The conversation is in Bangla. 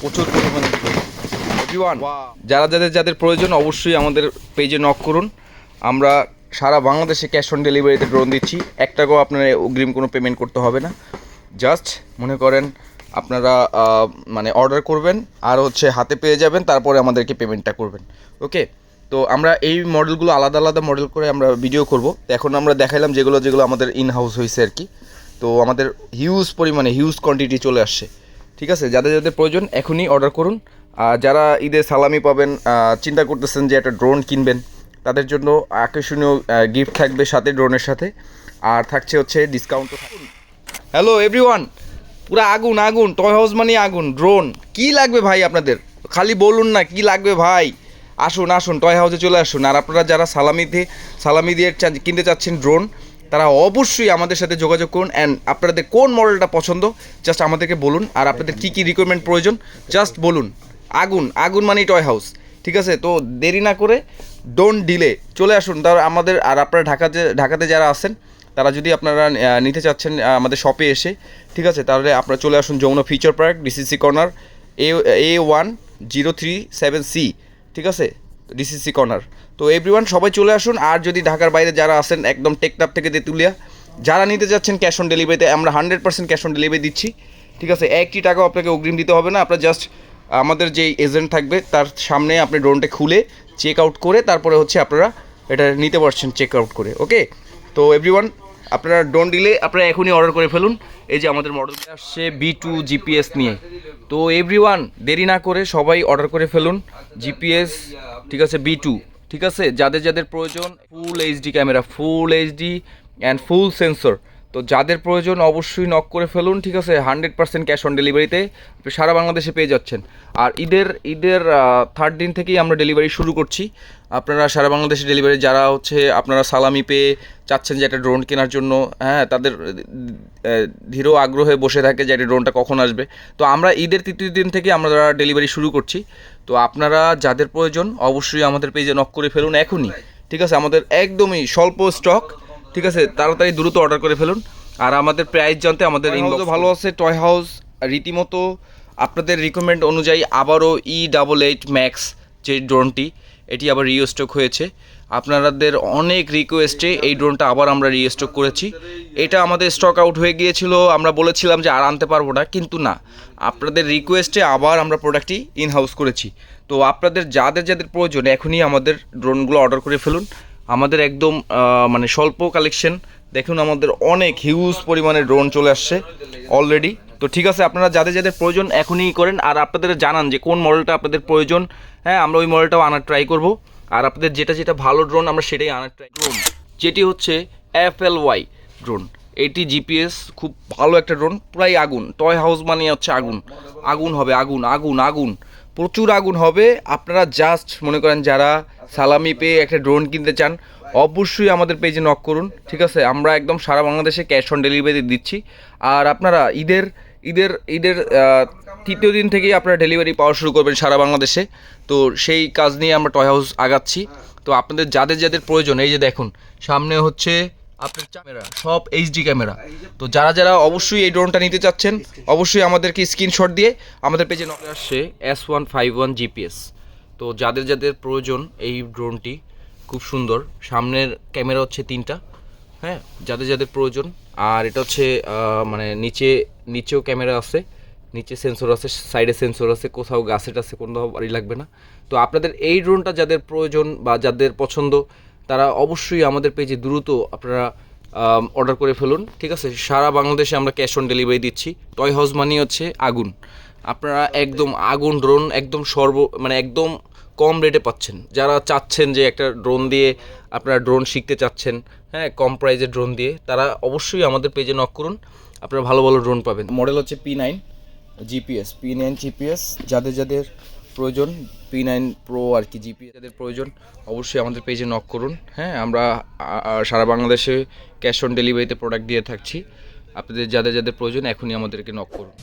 প্রচুর পরিমাণে ড্রোন। এভরিওয়ান, যাদের প্রয়োজন অবশ্যই আমাদের পেজে নক করুন। আমরা সারা বাংলাদেশে ক্যাশ অন ডেলিভারিতে ড্রোন দিচ্ছি। এক টাকাও আপনার অগ্রিম কোনো পেমেন্ট করতে হবে না। জাস্ট মনে করেন আপনারা মানে অর্ডার করবেন আর হচ্ছে হাতে পেয়ে যাবেন, তারপরে আমাদেরকে পেমেন্টটা করবেন। ওকে, তো আমরা এই মডেলগুলো আলাদা আলাদা মডেল করে আমরা ভিডিও করব। এখন আমরা দেখাইলাম যেগুলো আমাদের ইন হাউস হয়েছে আর কি। তো আমাদের হিউজ পরিমাণে হিউজ কোয়ান্টিটি চলে আসছে। ঠিক আছে, যাদের প্রয়োজন এখনই অর্ডার করুন। আর যারা ঈদে সালামি পাবেন, চিন্তা করতেছেন যে একটা ড্রোন কিনবেন, তাদের জন্য আকর্ষণীয় গিফট থাকবে সাথে ড্রোনের সাথে, আর থাকছে হচ্ছে ডিসকাউন্টও থাকবে। হ্যালো এভরিওয়ান, পুরো আগুন আগুন, টয় হাউস মানে আগুন। ড্রোন কী লাগবে ভাই আপনাদের, খালি বলুন না কী লাগবে ভাই। আসুন আসুন, টয় হাউসে চলে আসুন। আর আপনারা যারা সালামি দিয়ে কিনতে চাচ্ছেন ড্রোন, তারা অবশ্যই আমাদের সাথে যোগাযোগ করুন। অ্যান্ড আপনাদের কোন মডেলটা পছন্দ জাস্ট আমাদেরকে বলুন, আর আপনাদের কী কী রিকোয়ারমেন্ট প্রয়োজন জাস্ট বলুন। আগুন আগুন মানেই টয় হাউস। ঠিক আছে, তো দেরি না করে ডোন্ট ডিলে চলে আসুন। তার আমাদের, আর আপনারা ঢাকাতে যারা আছেন, তারা যদি আপনারা নিতে চাচ্ছেন আমাদের শপে এসে, ঠিক আছে, তাহলে আপনারা চলে আসুন Jamuna future park, DCC corner, A1037C। ঠিক আছে, ডিসিসি কর্নার। তো এভরিওয়ান সবাই চলে আসুন। আর যদি ঢাকার বাইরে যারা আছেন, একদম টেকনাফ থেকে তেঁতুলিয়া যারা নিতে যাচ্ছেন ক্যাশ অন ডেলিভারিতে, আমরা 100% ক্যাশ অন ডেলিভারি দিচ্ছি। ঠিক আছে, 1টি টাকাও আপনাকে অগ্রিম দিতে হবে না। আপনার জাস্ট আমাদের যেই এজেন্ট থাকবে তার সামনে আপনি ড্রোনটা খুলে চেক আউট করে তারপরে হচ্ছে আপনারা এটা নিতে পারছেন চেক আউট করে। ওকে, তো এভরিওয়ান আপনারা ডোন্ট ডিলে, আপনারা এখনই অর্ডার করে ফেলুন। এই যে আমাদের মডেল আসছে B2 জিপিএস নিয়ে। তো এভরিওয়ান দেরি না করে সবাই অর্ডার করে ফেলুন জিপিএস। ঠিক আছে, B2। ঠিক আছে, যাদের প্রয়োজন full HD camera, full HD and full sensor, তো যাদের প্রয়োজন অবশ্যই নক করে ফেলুন। ঠিক আছে, 100% ক্যাশ অন ডেলিভারিতে সারা বাংলাদেশে পেয়ে যাচ্ছেন। আর ঈদের 3rd দিন থেকেই আমরা ডেলিভারি শুরু করছি। আপনারা সারা বাংলাদেশে ডেলিভারি যারা হচ্ছে আপনারা সালামি পেয়ে চাচ্ছেন যে একটা ড্রোন কেনার জন্য, হ্যাঁ, তাদের ধীর আগ্রহে বসে থাকে যে একটা ড্রোনটা কখন আসবে। তো আমরা ঈদের 3য় দিন থেকে আমরা ডেলিভারি শুরু করছি। তো আপনারা যাদের প্রয়োজন অবশ্যই আমাদের পেজে নক করে ফেলুন এখনই। ঠিক আছে, আমাদের একদমই স্বল্প স্টক। ঠিক আছে, তাড়াতাড়ি দ্রুত অর্ডার করে ফেলুন। আর আমাদের প্রাইস জানতে আমাদের ইনবক্স ভালো আছে। টয় হাউস রীতিমতো আপনাদের রিকমেন্ড অনুযায়ী আবারও E88 ম্যাক্স যে ড্রোনটি, এটি আবার রিস্টক হয়েছে। আপনাদের অনেক রিকোয়েস্টে এই ড্রোনটা আবার আমরা রিস্টক করেছি। এটা আমাদের স্টক আউট হয়ে গিয়েছিল, আমরা বলেছিলাম যে আর আনতে পারবো না, কিন্তু না, আপনাদের রিকোয়েস্টে আবার আমরা প্রোডাক্টটি ইন হাউস করেছি। তো আপনাদের যাদের প্রয়োজন এখনই আমাদের ড্রোনগুলো অর্ডার করে ফেলুন। আমাদের একদম মানে স্বল্প কালেকশন, দেখুন আমাদের অনেক হিউজ পরিমাণে ড্রোন চলে আসছে অলরেডি। তো ঠিক আছে, আপনারা যাদের প্রয়োজন এখনই করেন। আর আপনাদের জানান যে কোন মডেলটা আপনাদের প্রয়োজন, হ্যাঁ, আমরা ওই মডেলটাও আনার ট্রাই করব। আর আপনাদের যেটা ভালো ড্রোন আমরা সেটাই আনার ট্রাই করব। যেটি হচ্ছে FLY ড্রোন, এটি জিপিএস খুব ভালো একটা ড্রোন, পুরাই আগুন। টয় হাউস মানে হচ্ছে আগুন, আগুন হবে, আগুন আগুন আগুন, প্রচুর আগুন হবে। আপনারা জাস্ট মনে করেন যারা সালামি পেয়ে একটা ড্রোন কিনতে চান অবশ্যই আমাদের পেজে নক করুন। ঠিক আছে, আমরা একদম সারা বাংলাদেশে ক্যাশ অন ডেলিভারি দিচ্ছি। আর আপনারা ঈদের 3য় দিন থেকেই আপনারা ডেলিভারি পাওয়া শুরু করবেন সারা বাংলাদেশে। তো সেই কাজ নিয়ে আমরা টয় হাউস আগাচ্ছি। তো আপনাদের যাদের প্রয়োজন, এই যে দেখুন সামনে হচ্ছে আপনার ক্যামেরা, সব এইচডি ক্যামেরা। তো যারা অবশ্যই এই ড্রোনটা নিতে চাচ্ছেন অবশ্যই আমাদেরকে স্ক্রিনশট দিয়ে আমাদের পেজে নক আসছে S151 জিপিএস। তো যাদের প্রয়োজন এই ড্রোনটি খুব সুন্দর, সামনের ক্যামেরা হচ্ছে 3টা, হ্যাঁ, যাদের প্রয়োজন। আর এটা হচ্ছে মানে নিচেও ক্যামেরা আছে, নিচে সেন্সর আছে, সাইডে সেন্সর আছে, কোথাও গাছেট আছে, কোথাও বাড়ি লাগবে না। তো আপনাদের এই ড্রোনটা যাদের প্রয়োজন বা যাদের পছন্দ তারা অবশ্যই আমাদের পেজে দ্রুত আপনারা অর্ডার করে ফেলুন। ঠিক আছে, সারা বাংলাদেশে আমরা ক্যাশ অন ডেলিভারি দিচ্ছি। টয় হাউস মানি হচ্ছে আগুন। আপনারা একদম আগুন ড্রোন একদম মানে একদম কম রেটে পাচ্ছেন। যারা চাচ্ছেন যে একটা ড্রোন দিয়ে আপনারা ড্রোন শিখতে চাচ্ছেন, হ্যাঁ, কম প্রাইজের ড্রোন দিয়ে, তারা অবশ্যই আমাদের পেজে নক করুন, আপনারা ভালো ড্রোন পাবেন। মডেল হচ্ছে P9 জিপিএস। যাদের প্রয়োজন P9 Pro আর কি জিপিএস যাদের প্রয়োজন অবশ্যই আমাদের পেজে নক করুন। হ্যাঁ, আমরা সারা বাংলাদেশে ক্যাশ অন ডেলিভারিতে প্রোডাক্ট দিয়ে থাকছি। আপনাদের যাদের প্রয়োজন এখনই আমাদেরকে নক করুন।